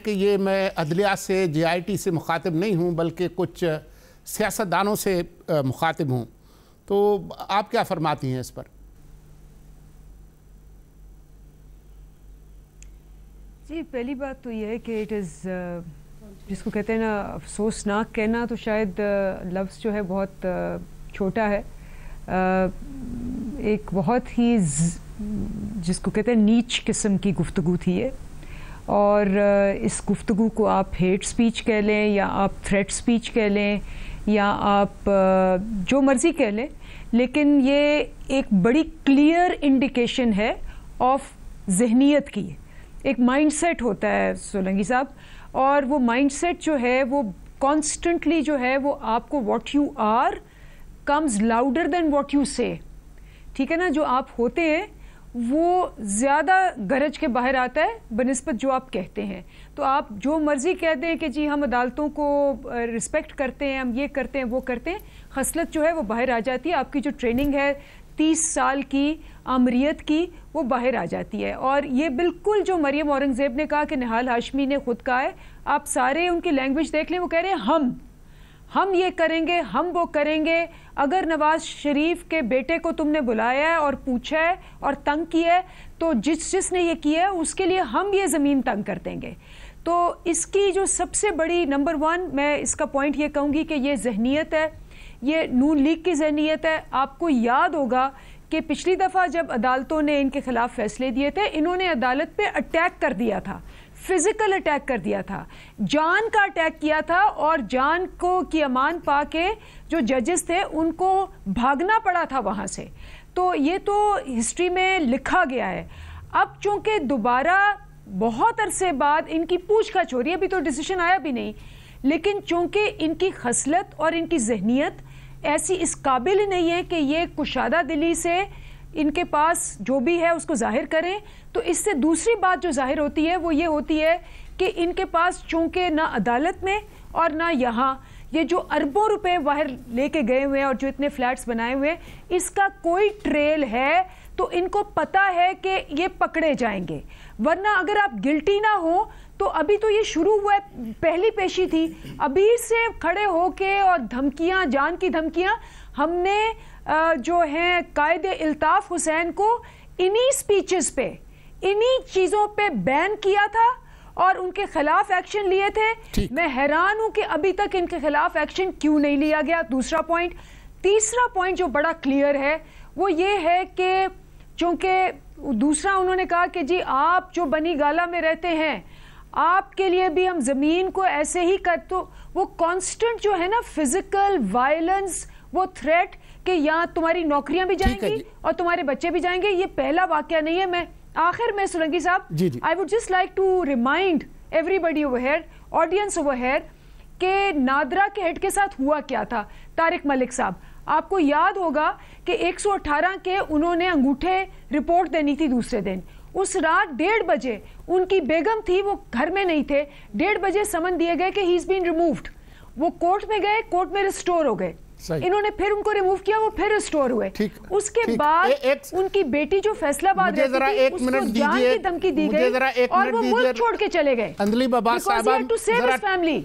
کہ یہ میں عدلیہ سے جے آئی ٹی سے مخاطب نہیں ہوں بلکہ کچھ سیاستدانوں سے مخاطب ہوں، تو آپ کیا فرماتی ہیں اس پر؟ جی، پہلی بات تو یہ ہے کہ اٹ از جس کو کہتے ہیں نا افسوسناک کہنا، تو شاید لفظ جو ہے بہت چھوٹا ہے. ایک بہت ہی جس کو کہتے ہیں نیچ قسم کی گفتگو تھی یہ، اور اس گفتگو کو آپ ہیٹ سپیچ کہہ لیں یا آپ تھریٹ سپیچ کہہ لیں یا آپ جو مرضی کہہ لیں، لیکن یہ ایک بڑی کلیئر انڈیکیشن ہے آف ذہنیت کی. ایک مائنڈ سیٹ ہوتا ہے سولنگی صاحب، اور وہ مائنڈ سیٹ جو ہے وہ کانسٹنٹلی جو ہے وہ آپ کو what you are comes louder than what you say. ٹھیک ہے نا، جو آپ ہوتے ہیں وہ زیادہ گرج کے باہر آتا ہے بنسبت جو آپ کہتے ہیں. تو آپ جو مرضی کہہ دیں کہ جی ہم عدالتوں کو رسپیکٹ کرتے ہیں، ہم یہ کرتے ہیں وہ کرتے ہیں، خصلت جو ہے وہ باہر آ جاتی ہے. آپ کی جو ٹریننگ ہے 30 سال کی آمریت کی، وہ باہر آ جاتی ہے. اور یہ بالکل جو مریم اورنگزیب نے کہا کہ نہال ہاشمی نے خود کہا ہے، آپ سارے ان کی لینگویج دیکھ لیں، وہ کہہ رہے ہیں ہم یہ کریں گے، ہم وہ کریں گے. اگر نواز شریف کے بیٹے کو تم نے بلایا ہے اور پوچھا ہے اور تنگ کیا ہے، تو جس نے یہ کیا ہے اس کے لیے ہم یہ زمین تنگ کر دیں گے. تو اس کی جو سب سے بڑی نمبر 1 میں اس کا پوائنٹ یہ کہوں گی کہ یہ ذہنیت ہے، یہ نون لیگ کی ذہنیت ہے. آپ کو یاد ہوگا کہ پچھلی دفعہ جب عدالتوں نے ان کے خلاف فیصلے دیے تھے، انہوں نے عدالت پہ اٹیک کر دیا تھا، فزیکل اٹیک کر دیا تھا، جان کا اٹیک کیا تھا، اور جان کی امان پا کے جو ججز تھے ان کو بھاگنا پڑا تھا وہاں سے. تو یہ تو ہسٹری میں لکھا گیا ہے. اب چونکہ دوبارہ بہت عرصے بعد ان کی پوچھ گچھ ہو رہی ہے، ابھی تو ڈیسیشن آیا بھی نہیں، لیکن چونکہ ان کی خصلت اور ان کی ذہنیت ایسی اس قابل ہی نہیں ہے کہ یہ کشادہ دلی سے ان کے پاس جو بھی ہے اس کو ظاہر کریں. تو اس سے دوسری بات جو ظاہر ہوتی ہے وہ یہ ہوتی ہے کہ ان کے پاس چونکہ نہ عدالت میں اور نہ یہاں یہ جو اربوں روپے باہر لے کے گئے ہوئے ہیں اور جو اتنے فلیٹس بنائے ہوئے ہیں، اس کا کوئی ٹریل ہے تو ان کو پتا ہے کہ یہ پکڑے جائیں گے. ورنہ اگر آپ گلٹی نہ ہو تو ابھی تو یہ شروع ہوا ہے، پہلی پیشی تھی، ابھی سے کھڑے ہو کے اور دھمکیاں، جان کی دھمکیاں. ہم نے جو ہیں قائد الطاف حسین کو انہی سپیچز پہ، انہی چیزوں پہ بین کیا تھا اور ان کے خلاف ایکشن لیے تھے. میں حیران ہوں کہ ابھی تک ان کے خلاف ایکشن کیوں نہیں لیا گیا. دوسرا پوائنٹ. تیسرا پوائنٹ جو بڑا کلیئر ہے وہ یہ ہے کہ چونکہ دوسرا انہوں نے کہا کہ جی آپ جو بنی گالا میں رہتے ہیں، آپ کے لیے بھی ہم زمین کو ایسے ہی کر، تو وہ کانسٹنٹ جو ہے نا فزیکل وائلنس، وہ تھریٹ کہ یہاں تمہاری نوکریاں بھی جائیں گی اور تمہارے بچے بھی جائیں گے. یہ پہلا واقعہ نہیں ہے. میں آخر میں سولنگی صاحب I would just like to remind everybody over here, audience over here، کہ نادرا کے ہیڈ کے ساتھ ہوا کیا تھا. طارق ملک صاحب، آپ کو یاد ہوگا کہ 118 کے انہوں نے انگوٹھے رپورٹ دینی تھی دوسرے دن. اس رات 1:30 بجے ان کی بیگم تھی، وہ گھر میں نہیں تھے. 1:30 بجے سمن دیے گئے کہ ہی از بین ریمووڈ. وہ کورٹ میں گئے، کورٹ میں ریسٹور ہو گئے. انہوں نے پھر ان کو ریموو کیا، وہ پھر ریسٹور ہوئے. اس کے بعد ان کی بیٹی جو فیصلہ آباد رہتی تھی، اس کو جان کی دھمکی دی گئی اور وہ ملک چھوڑ کے چلے گئے. اندلی بابا صاحبہ، to save his family.